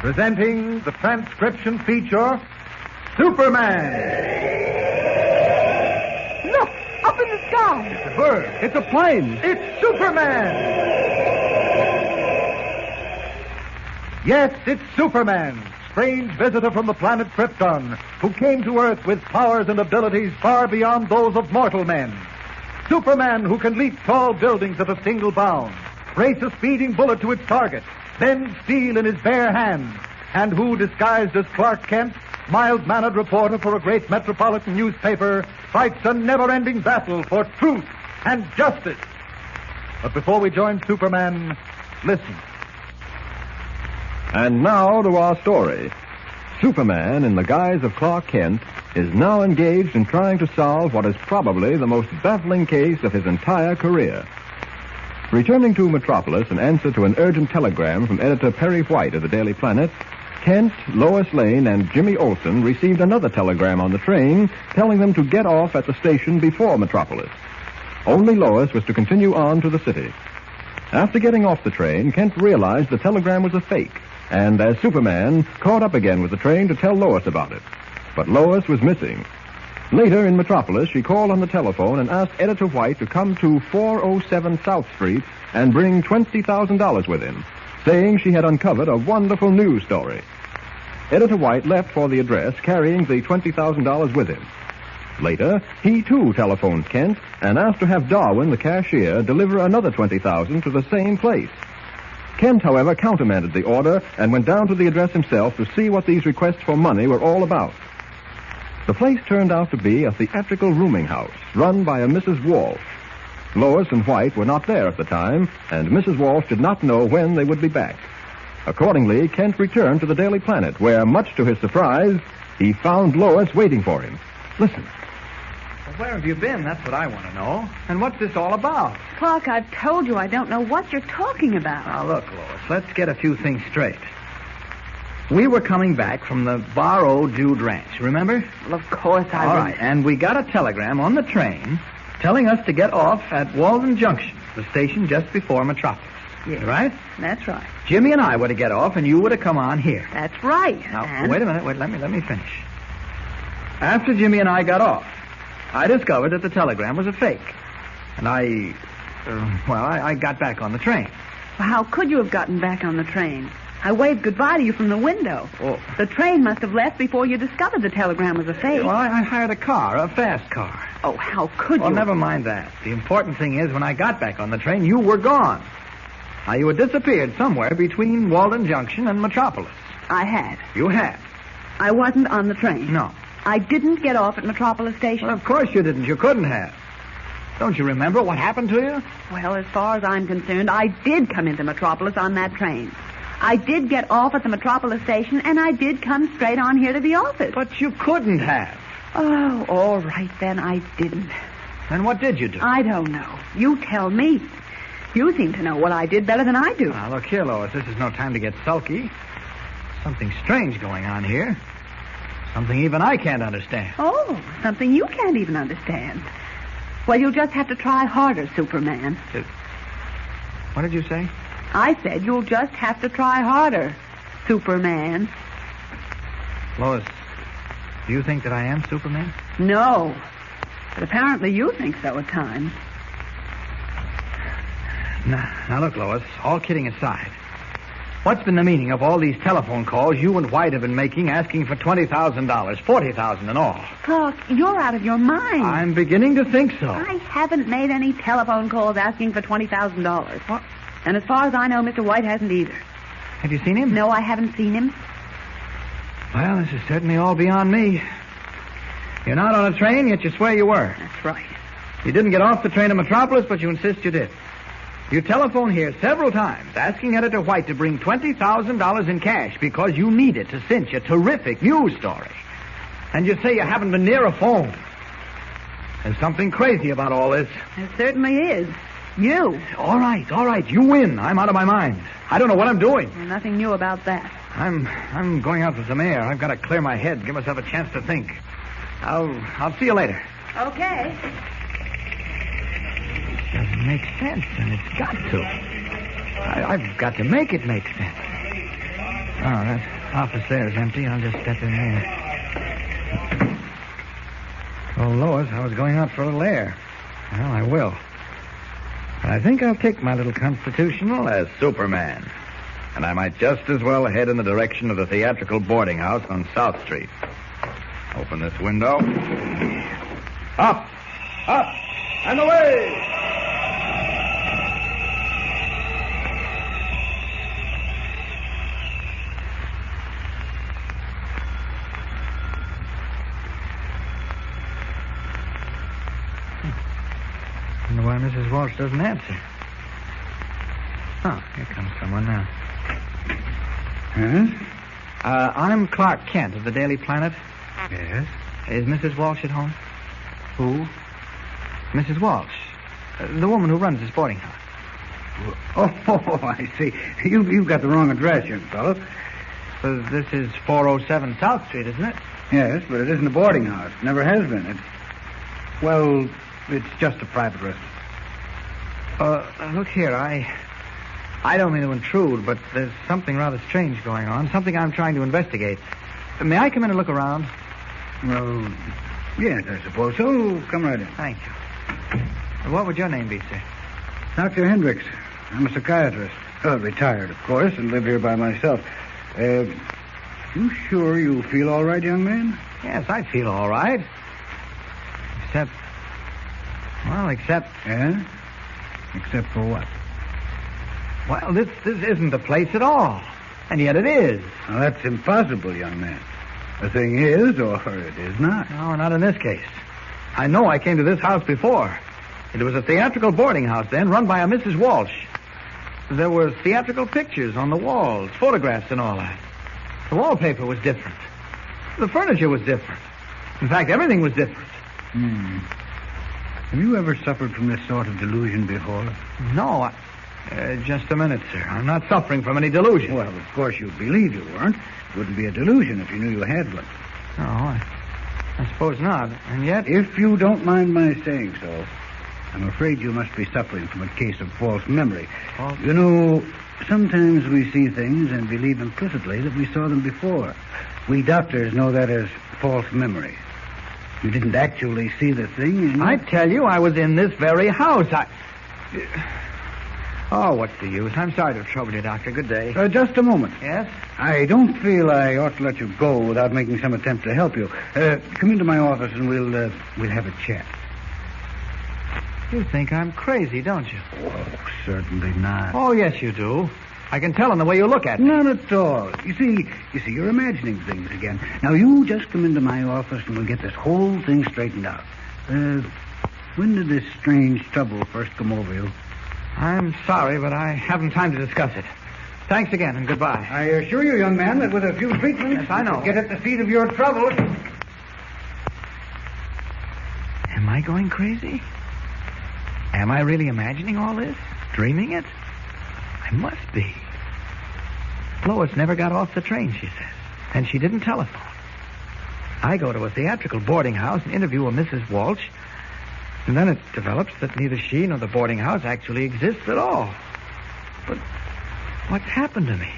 Presenting the transcription feature, Superman. Look, up in the sky. It's a bird. It's a plane. It's Superman. Yes, it's Superman, strange visitor from the planet Krypton, who came to Earth with powers and abilities far beyond those of mortal men. Superman who can leap tall buildings at a single bound, race a speeding bullet to its target, bend steel in his bare hands, and who, disguised as Clark Kent, mild-mannered reporter for a great metropolitan newspaper, fights a never-ending battle for truth and justice. But before we join Superman, listen. And now to our story. Superman, in the guise of Clark Kent, is now engaged in trying to solve what is probably the most baffling case of his entire career. Returning to Metropolis in answer to an urgent telegram from editor Perry White of the Daily Planet, Kent, Lois Lane, and Jimmy Olsen received another telegram on the train telling them to get off at the station before Metropolis. Only Lois was to continue on to the city. After getting off the train, Kent realized the telegram was a fake, and as Superman, caught up again with the train to tell Lois about it. But Lois was missing. Later in Metropolis, she called on the telephone and asked Editor White to come to 407 South Street and bring $20,000 with him, saying she had uncovered a wonderful news story. Editor White left for the address carrying the $20,000 with him. Later, he too telephoned Kent and asked to have Darwin, the cashier, deliver another $20,000 to the same place. Kent, however, countermanded the order and went down to the address himself to see what these requests for money were all about. The place turned out to be a theatrical rooming house run by a Mrs. Walsh. Lois and White were not there at the time, and Mrs. Walsh did not know when they would be back. Accordingly, Kent returned to the Daily Planet, where, much to his surprise, he found Lois waiting for him. Listen. Well, where have you been? That's what I want to know. And what's this all about? Clark, I've told you I don't know what you're talking about. Now, look, Lois, let's get a few things straight. We were coming back from the Bar O Jude Ranch, remember? Well, of course I All remember. right, and we got a telegram on the train telling us to get off at Walden Junction, the station just before Metropolis. Yes. Right? That's right. Jimmy and I were to get off, and you were to come on here. That's right. Now, and... wait a minute. Let me finish. After Jimmy and I got off, I discovered that the telegram was a fake. And I got back on the train. Well, how could you have gotten back on the train? I waved goodbye to you from the window. Oh. The train must have left before you discovered the telegram was a fake. Well, I hired a car, a fast car. Oh, how could Well, you? never mind that. The important thing is, when I got back on the train, you were gone. Now, you had disappeared somewhere between Walden Junction and Metropolis. I had. You had. I wasn't on the train. No. I didn't get off at Metropolis Station. Well, of course you didn't. You couldn't have. Don't you remember what happened to you? Well, as far as I'm concerned, I did come into Metropolis on that train. I did get off at the Metropolis Station, and I did come straight on here to the office. But you couldn't have. Oh, all right, then. I didn't. Then what did you do? I don't know. You tell me. You seem to know what I did better than I do. Now, look here, Lois. This is no time to get sulky. Something strange going on here. Something even I can't understand. Oh, something you can't even understand. Well, you'll just have to try harder, Superman. What did you say? I said you'll just have to try harder, Superman. Lois, do you think that I am Superman? No. But apparently you think so at times. Now look, Lois, all kidding aside. What's been the meaning of all these telephone calls you and White have been making asking for $20,000, $40,000 and all? Clark, you're out of your mind. I'm beginning to think so. I haven't made any telephone calls asking for $20,000. What? And as far as I know, Mr. White hasn't either. Have you seen him? No, I haven't seen him. Well, this is certainly all beyond me. You're not on a train, yet you swear you were. That's right. You didn't get off the train to Metropolis, but you insist you did. You telephoned here several times asking Editor White to bring $20,000 in cash because you need it to cinch a terrific news story. And you say you haven't been near a phone. There's something crazy about all this. There certainly is. You. All right. You win. I'm out of my mind. I don't know what I'm doing. Well, nothing new about that. I'm going out for some air. I've got to clear my head, give myself a chance to think. I'll see you later. Okay. It doesn't make sense, and it's got to. I've got to make it make sense. Oh, office there is empty. I'll just step in there. Oh, Lois, I was going out for a little air. Well, I will. But I think I'll take my little constitutional as Superman. And I might just as well head in the direction of the theatrical boarding house on South Street. Open this window. Up! Up! And away! I wonder why Mrs. Walsh doesn't answer. Oh, here comes someone now. Huh? I'm Clark Kent of the Daily Planet. Yes? Is Mrs. Walsh at home? Who? Mrs. Walsh. The woman who runs this boarding house. Oh, I see. You've got the wrong address, young fellow. This is 407 South Street, isn't it? Yes, but it isn't a boarding house. Never has been. Well, it's just a private residence. Look here, I don't mean to intrude, but there's something rather strange going on, something I'm trying to investigate. May I come in and look around? Well, yes, I suppose so. Come right in. Thank you. What would your name be, sir? Dr. Hendricks. I'm a psychiatrist. Retired, of course, and live here by myself. You sure you feel all right, young man? Yes, I feel all right. Except... Yeah? Except for what? Well, this isn't the place at all. And yet it is. Now, that's impossible, young man. The thing is, or it is not. No, not in this case. I know I came to this house before. It was a theatrical boarding house then, run by a Mrs. Walsh. There were theatrical pictures on the walls, photographs and all that. The wallpaper was different. The furniture was different. In fact, everything was different. Have you ever suffered from this sort of delusion before? No, just a minute, sir. I'm not suffering from any delusion. Well, of course you'd believe you weren't. It wouldn't be a delusion if you knew you had one. No, I suppose not. And yet... If you don't mind my saying so, I'm afraid you must be suffering from a case of false memory. False? You know, sometimes we see things and believe implicitly that we saw them before. We doctors know that as false memory. You didn't actually see the thing, and... I tell you, I was in this very house. Oh, what's the use? I'm sorry to trouble you, Doctor. Good day. Just a moment. Yes? I don't feel I ought to let you go without making some attempt to help you. Come into my office and we'll have a chat. You think I'm crazy, don't you? Oh, certainly not. Oh, yes, you do. I can tell in the way you look at me. Not at all. You see, you're imagining things again. Now, you just come into my office and we'll get this whole thing straightened out. When did this strange trouble first come over you? I'm sorry, but I haven't time to discuss it. Thanks again, and goodbye. I assure you, young man, that with a few treatments... Yes, I know. Get at the seat of your trouble. Am I going crazy? Am I really imagining all this? Dreaming it? I must be. Lois never got off the train, she says. And she didn't telephone. I go to a theatrical boarding house and interview a Mrs. Walsh. And then it develops that neither she nor the boarding house actually exists at all. But what's happened to me?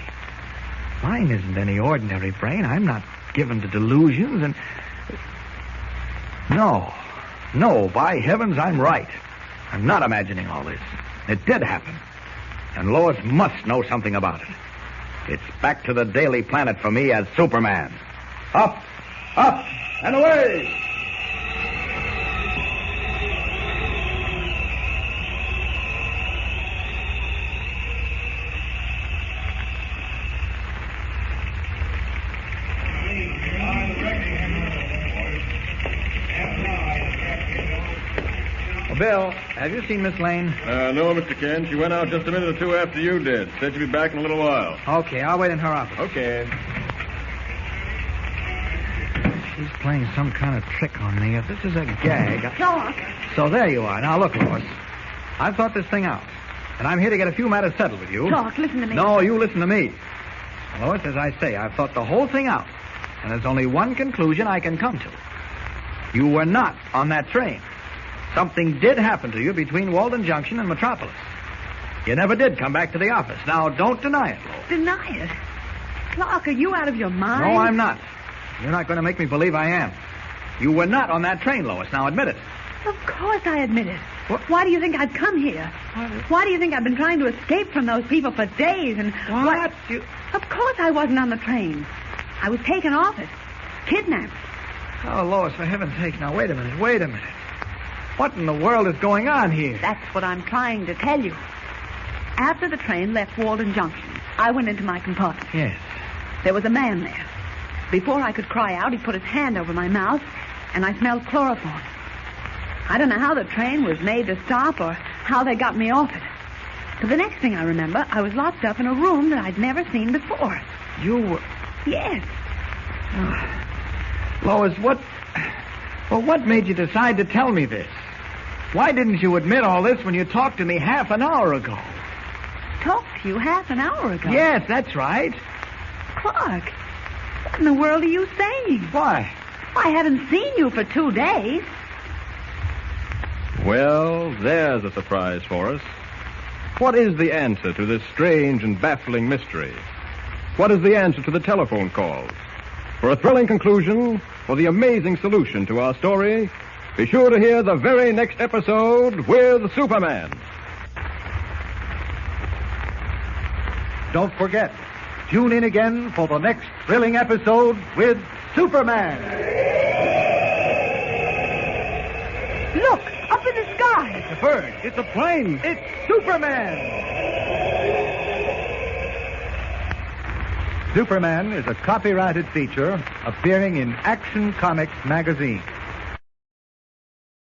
Mine isn't any ordinary brain. I'm not given to delusions and... No, by heavens, I'm right. I'm not imagining all this. It did happen. And Lois must know something about it. It's back to the Daily Planet for me as Superman. Up, up, and away! Bill, have you seen Miss Lane? No, Mr. Kent. She went out just a minute or two after you did. Said she'd be back in a little while. Okay, I'll wait in her office. Okay. She's playing some kind of trick on me. If this is a gag... Clark. So there you are. Now, look, Lois. I've thought this thing out. And I'm here to get a few matters settled with you. Clark, listen to me. No, you listen to me. Lois, as I say, I've thought the whole thing out. And there's only one conclusion I can come to. You were not on that train. Something did happen to you between Walden Junction and Metropolis. You never did come back to the office. Now, don't deny it, Lois. Deny it? Clark, are you out of your mind? No, I'm not. You're not going to make me believe I am. You were not on that train, Lois. Now admit it. Of course I admit it. What? Why do you think I've come here? Why do you think I've been trying to escape from those people for days? And What? Of course I wasn't on the train. I was taken off it. Kidnapped. Oh, Lois, for heaven's sake. Now, wait a minute. What in the world is going on here? That's what I'm trying to tell you. After the train left Walden Junction, I went into my compartment. Yes. There was a man there. Before I could cry out, he put his hand over my mouth, and I smelled chloroform. I don't know how the train was made to stop or how they got me off it. But the next thing I remember, I was locked up in a room that I'd never seen before. You were... Yes. Lois, what made you decide to tell me this? Why didn't you admit all this when you talked to me half an hour ago? Talked to you half an hour ago? Yes, that's right. Clark, what in the world are you saying? Why? I haven't seen you for 2 days. Well, there's a surprise for us. What is the answer to this strange and baffling mystery? What is the answer to the telephone calls? For a thrilling conclusion, for the amazing solution to our story, be sure to hear the very next episode with Superman. Don't forget, tune in again for the next thrilling episode with Superman. Look, up in the sky. It's a bird. It's a plane. It's Superman. Superman is a copyrighted feature appearing in Action Comics magazine.